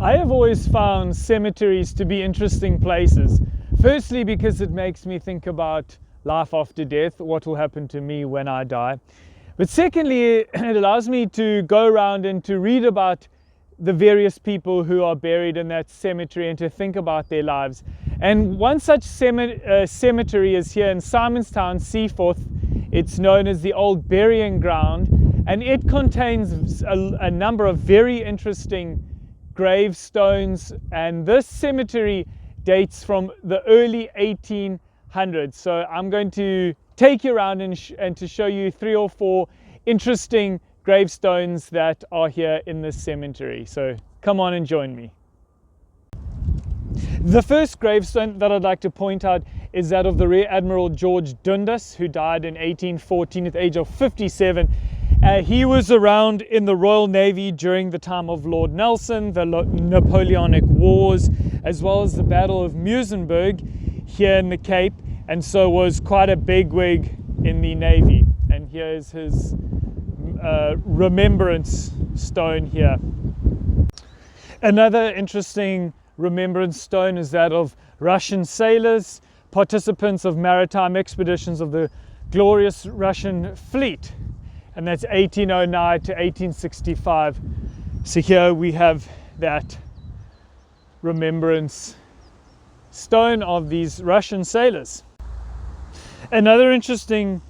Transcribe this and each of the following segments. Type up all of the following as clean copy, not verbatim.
I have always found cemeteries to be interesting places. Firstly, because it makes me think about life after death, what will happen to me when I die. But secondly, it allows me to go around and to read about the various people who are buried in that cemetery and to think about their lives. And one such cemetery is here in Simonstown, Seaforth. It's known as the Old Burying Ground, and it contains a number of very interesting gravestones, and this cemetery dates from the early 1800s. So I'm going to take you around and to show you 3 or 4 interesting gravestones that are here in this cemetery. So come on and join me. The first gravestone that I'd like to point out is that of the Rear Admiral George Dundas, who died in 1814 at the age of 57. He was around in the Royal Navy during the time of Lord Nelson, the Napoleonic Wars, as well as the Battle of Muizenberg here in the Cape, and so was quite a bigwig in the Navy. And here's his remembrance stone here. Another interesting remembrance stone is that of Russian sailors, participants of maritime expeditions of the glorious Russian fleet. And that's 1809 to 1865. So here we have that remembrance stone of these Russian sailors. Another interesting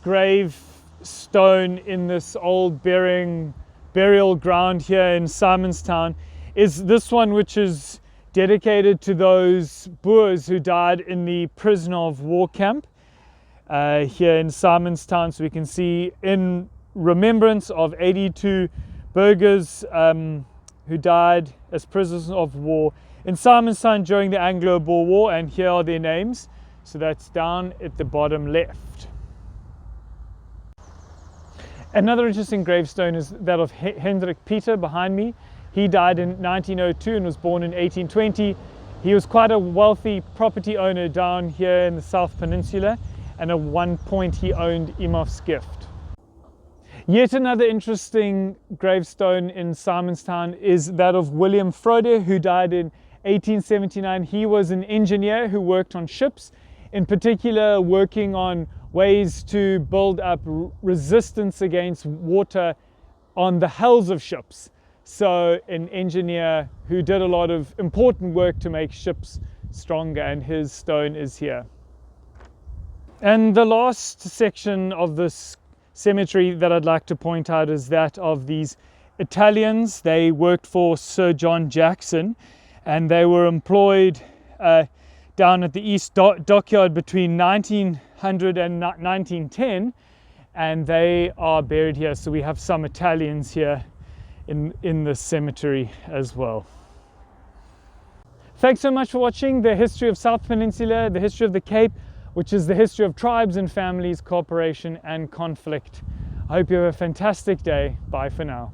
gravestone in this old burial ground here in Simonstown is this one, which is dedicated to those Boers who died in the prisoner of war camp here in Simonstown. So we can see in remembrance of 82 burghers who died as prisoners of war in Simonstown during the Anglo-Boer War, and here are their names. So that's down at the bottom left. Another interesting gravestone is that of Hendrik Peter behind me. He died in 1902 and was born in 1820. He was quite a wealthy property owner down here in the South Peninsula, and at one point he owned Imhoff's Gift. Yet another interesting gravestone in Simonstown is that of William Froude, who died in 1879. He was an engineer who worked on ships, in particular working on ways to build up resistance against water on the hulls of ships. So an engineer who did a lot of important work to make ships stronger, and his stone is here. And the last section of this cemetery that I'd like to point out is that of these Italians. They worked for Sir John Jackson, and they were employed down at the East Dockyard between 1900 and 1910, and they are buried here. So we have some Italians here in the cemetery as well. Thanks so much for watching the history of South Peninsula, the history of the Cape, which is the history of tribes and families, cooperation and conflict. I hope you have a fantastic day. Bye for now.